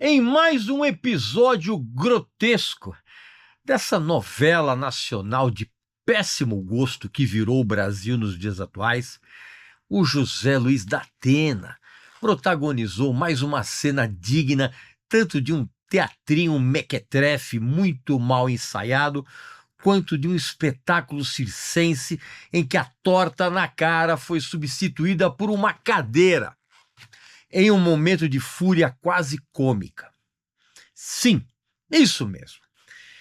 Em mais um episódio grotesco dessa novela nacional de péssimo gosto que virou o Brasil nos dias atuais, o José Luiz da Atena protagonizou mais uma cena digna tanto de um teatrinho mequetrefe muito mal ensaiado, quanto de um espetáculo circense em que a torta na cara foi substituída por uma cadeira, em um momento de fúria quase cômica. Sim, isso mesmo.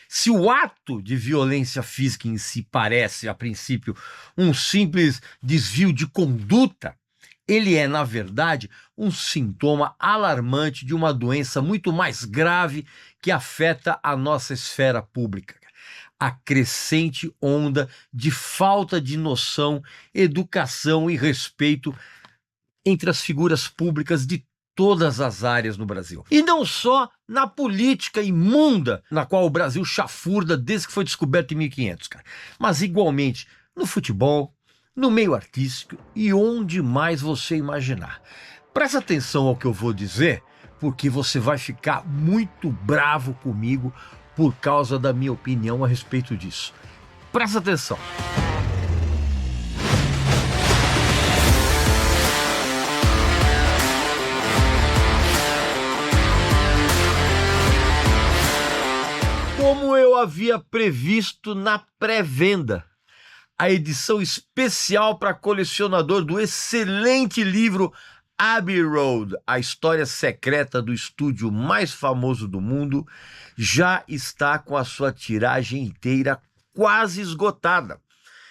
Se o ato de violência física em si parece, a princípio, um simples desvio de conduta, ele é, na verdade, um sintoma alarmante de uma doença muito mais grave que afeta a nossa esfera pública. A crescente onda de falta de noção, educação e respeito entre as figuras públicas de todas as áreas no Brasil. E não só na política imunda na qual o Brasil chafurda desde que foi descoberto em 1500, cara. Mas igualmente no futebol, no meio artístico e onde mais você imaginar. Presta atenção ao que eu vou dizer, porque você vai ficar muito bravo comigo por causa da minha opinião a respeito disso. Presta atenção. Como eu havia previsto na pré-venda, a edição especial para colecionador do excelente livro Abbey Road, a história secreta do estúdio mais famoso do mundo, já está com a sua tiragem inteira quase esgotada.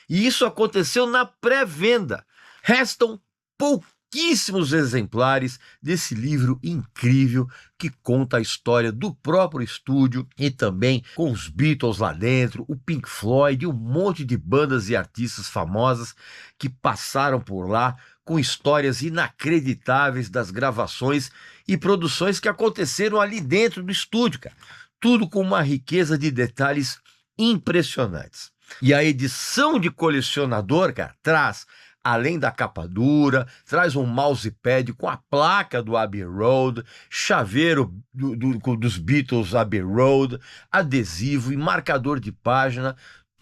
E isso aconteceu na pré-venda. Restam pouquíssimos exemplares desse livro incrível que conta a história do próprio estúdio e também com os Beatles lá dentro, o Pink Floyd e um monte de bandas e artistas famosas que passaram por lá com histórias inacreditáveis das gravações e produções que aconteceram ali dentro do estúdio, cara. Tudo com uma riqueza de detalhes impressionantes. E a edição de colecionador, cara, traz, além da capa dura, traz um mousepad com a placa do Abbey Road, chaveiro dos Beatles Abbey Road, adesivo e marcador de página,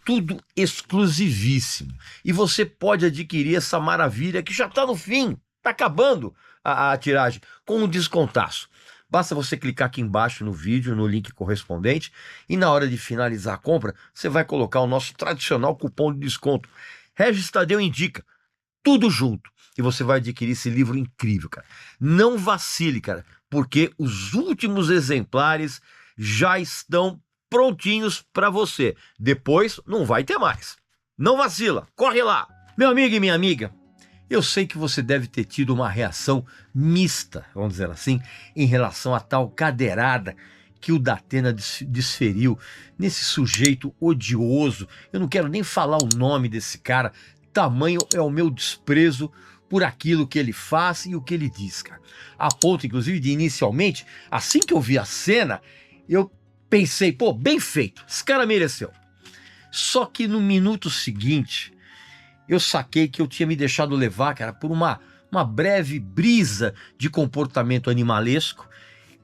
tudo exclusivíssimo. E você pode adquirir essa maravilha que já está no fim, está acabando a tiragem, com um descontaço. Basta você clicar aqui embaixo no vídeo, no link correspondente, e na hora de finalizar a compra, você vai colocar o nosso tradicional cupom de desconto. Regis Tadeu Indica, tudo junto. E você vai adquirir esse livro incrível, cara. Não vacile, cara, porque os últimos exemplares já estão prontinhos para você. Depois não vai ter mais. Não vacila, corre lá. Meu amigo e minha amiga, eu sei que você deve ter tido uma reação mista, vamos dizer assim, em relação a tal cadeirada que o da Atena desferiu nesse sujeito odioso. Eu não quero nem falar o nome desse cara, tamanho é o meu desprezo por aquilo que ele faz e o que ele diz, cara. A ponto, inclusive, de inicialmente, assim que eu vi a cena, eu pensei, pô, bem feito, esse cara mereceu. Só que no minuto seguinte, eu saquei que eu tinha me deixado levar, cara, por uma breve brisa de comportamento animalesco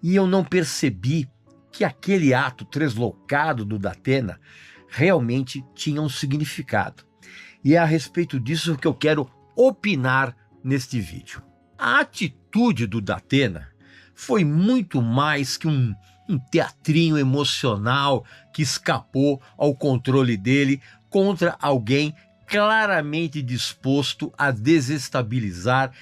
e eu não percebi que aquele ato translocado do da Atena realmente tinha um significado. E é a respeito disso que eu quero opinar neste vídeo. A atitude do da Atena foi muito mais que um teatrinho emocional que escapou ao controle dele contra alguém claramente disposto a desestabilizar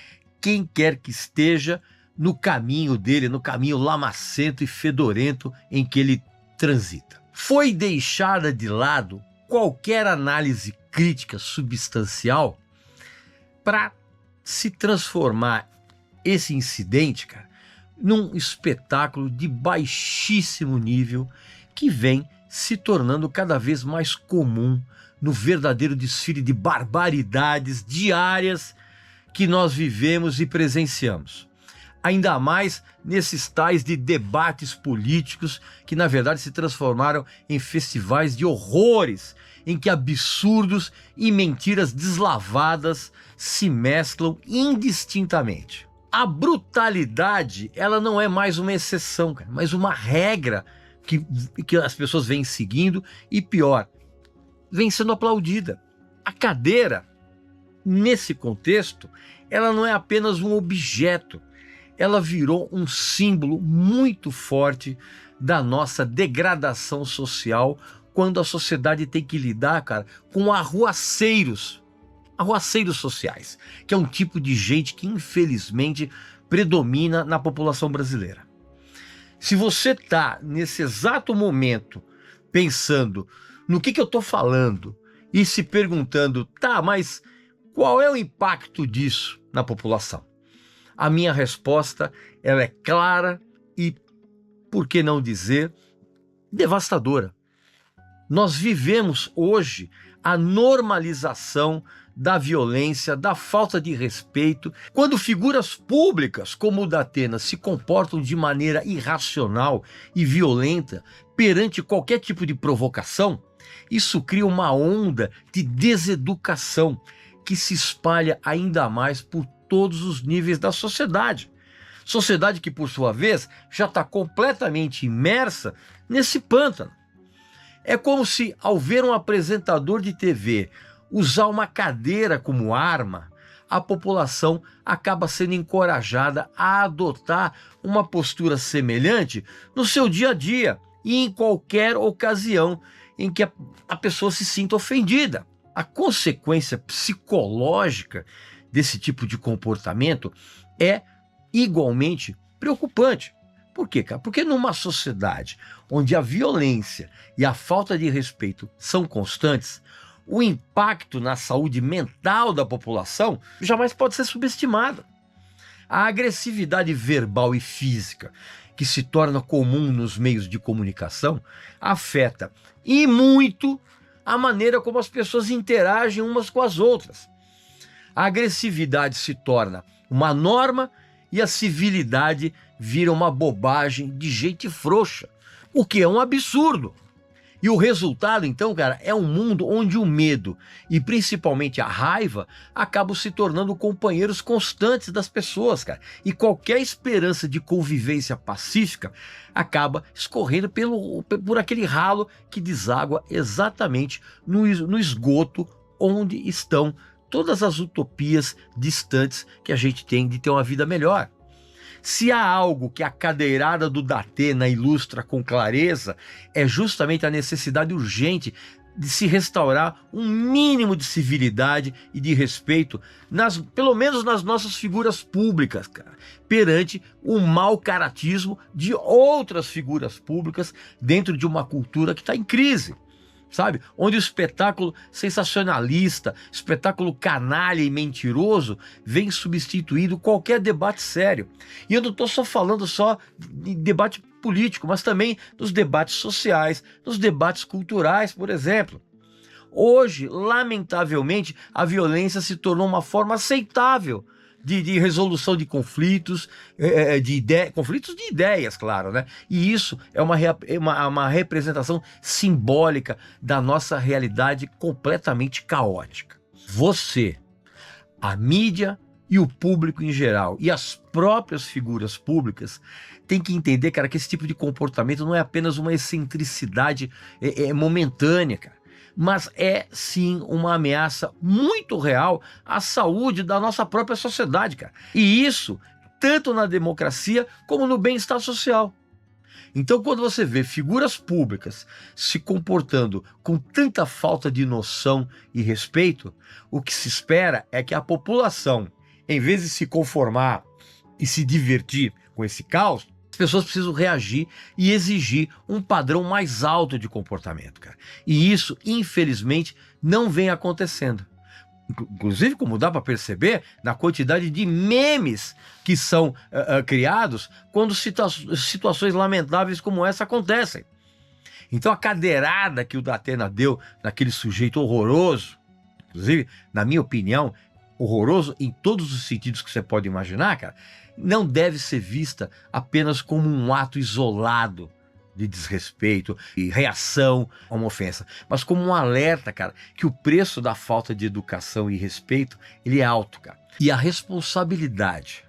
quem quer que esteja no caminho dele, no caminho lamacento e fedorento em que ele transita. Foi deixada de lado qualquer análise crítica substancial para se transformar esse incidente, cara, num espetáculo de baixíssimo nível que vem se tornando cada vez mais comum no verdadeiro desfile de barbaridades diárias que nós vivemos e presenciamos. Ainda mais nesses tais de debates políticos que, na verdade, se transformaram em festivais de horrores, em que absurdos e mentiras deslavadas se mesclam indistintamente. A brutalidade, ela não é mais uma exceção, cara, mas uma regra que as pessoas vêm seguindo e, pior, vem sendo aplaudida. A cadeira, nesse contexto, ela não é apenas um objeto, ela virou um símbolo muito forte da nossa degradação social, quando a sociedade tem que lidar, cara, com arruaceiros sociais, que é um tipo de gente que infelizmente predomina na população brasileira. Se você está nesse exato momento pensando no que eu estou falando e se perguntando, tá, mas qual é o impacto disso na população? A minha resposta, ela é clara e, por que não dizer, devastadora. Nós vivemos hoje a normalização da violência, da falta de respeito. Quando figuras públicas como o Datena se comportam de maneira irracional e violenta perante qualquer tipo de provocação, isso cria uma onda de deseducação que se espalha ainda mais por todos os níveis da sociedade. Sociedade que, por sua vez, já está completamente imersa nesse pântano. É como se, ao ver um apresentador de TV usar uma cadeira como arma, a população acaba sendo encorajada a adotar uma postura semelhante no seu dia a dia e em qualquer ocasião em que a pessoa se sinta ofendida. A consequência psicológica desse tipo de comportamento é igualmente preocupante. Por quê, cara? Porque numa sociedade onde a violência e a falta de respeito são constantes, o impacto na saúde mental da população jamais pode ser subestimado. A agressividade verbal e física, que se torna comum nos meios de comunicação, afeta e muito a maneira como as pessoas interagem umas com as outras. A agressividade se torna uma norma e a civilidade vira uma bobagem de gente frouxa, o que é um absurdo. E o resultado, então, cara, é um mundo onde o medo e principalmente a raiva acabam se tornando companheiros constantes das pessoas, cara. E qualquer esperança de convivência pacífica acaba escorrendo por aquele ralo que deságua exatamente no esgoto onde estão todas as utopias distantes que a gente tem de ter uma vida melhor. Se há algo que a cadeirada do Datena ilustra com clareza, é justamente a necessidade urgente de se restaurar um mínimo de civilidade e de respeito, pelo menos nas nossas figuras públicas, cara, perante o mau caratismo de outras figuras públicas dentro de uma cultura que está em crise. Sabe? Onde o espetáculo sensacionalista, espetáculo canalha e mentiroso vem substituindo qualquer debate sério. E eu não estou só falando de debate político, mas também dos debates sociais, dos debates culturais, por exemplo. Hoje, lamentavelmente, a violência se tornou uma forma aceitável de resolução de conflitos, conflitos de ideias, claro, né? E isso é uma representação simbólica da nossa realidade completamente caótica. Você, a mídia e o público em geral, e as próprias figuras públicas, têm que entender, cara, que esse tipo de comportamento não é apenas uma excentricidade momentânea, cara, mas é sim uma ameaça muito real à saúde da nossa própria sociedade, cara. E isso tanto na democracia como no bem-estar social. Então, quando você vê figuras públicas se comportando com tanta falta de noção e respeito, o que se espera é que a população, em vez de se conformar e se divertir com esse caos, as pessoas precisam reagir e exigir um padrão mais alto de comportamento, cara. E isso, infelizmente, não vem acontecendo. Inclusive, como dá para perceber, na quantidade de memes que são criados quando situações lamentáveis como essa acontecem. Então, a cadeirada que o Datena deu naquele sujeito horroroso, inclusive, na minha opinião, horroroso em todos os sentidos que você pode imaginar, cara, não deve ser vista apenas como um ato isolado de desrespeito e reação a uma ofensa, mas como um alerta, cara, que o preço da falta de educação e respeito, ele é alto, cara. E a responsabilidade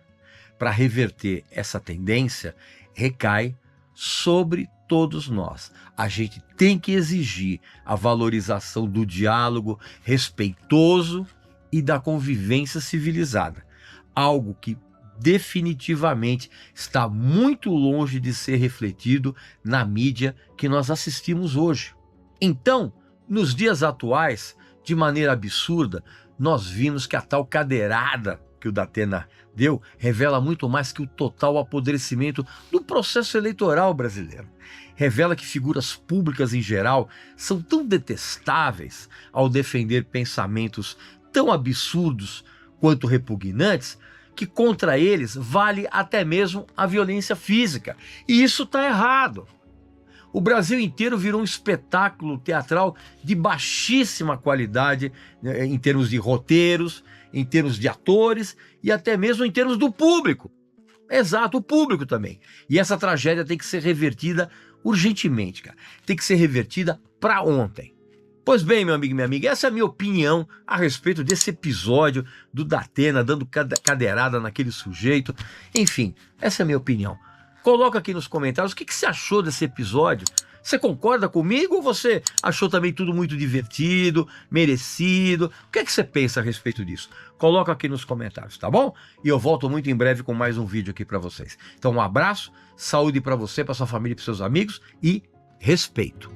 para reverter essa tendência recai sobre todos nós. A gente tem que exigir a valorização do diálogo respeitoso e da convivência civilizada, algo que definitivamente está muito longe de ser refletido na mídia que nós assistimos hoje. Então, nos dias atuais, de maneira absurda, nós vimos que a tal cadeirada que o Datena deu revela muito mais que o total apodrecimento do processo eleitoral brasileiro. Revela que figuras públicas em geral são tão detestáveis ao defender pensamentos tão absurdos quanto repugnantes que contra eles vale até mesmo a violência física. E isso está errado. O Brasil inteiro virou um espetáculo teatral de baixíssima qualidade, né, em termos de roteiros, em termos de atores e até mesmo em termos do público. Exato, o público também. E essa tragédia tem que ser revertida urgentemente, cara. Tem que ser revertida para ontem. Pois bem, meu amigo e minha amiga, essa é a minha opinião a respeito desse episódio do Datena dando cadeirada naquele sujeito. Enfim, essa é a minha opinião. Coloca aqui nos comentários o que você achou desse episódio. Você concorda comigo ou você achou também tudo muito divertido, merecido? O que você pensa a respeito disso? Coloca aqui nos comentários, tá bom? E eu volto muito em breve com mais um vídeo aqui para vocês. Então um abraço, saúde para você, para sua família e para seus amigos e respeito.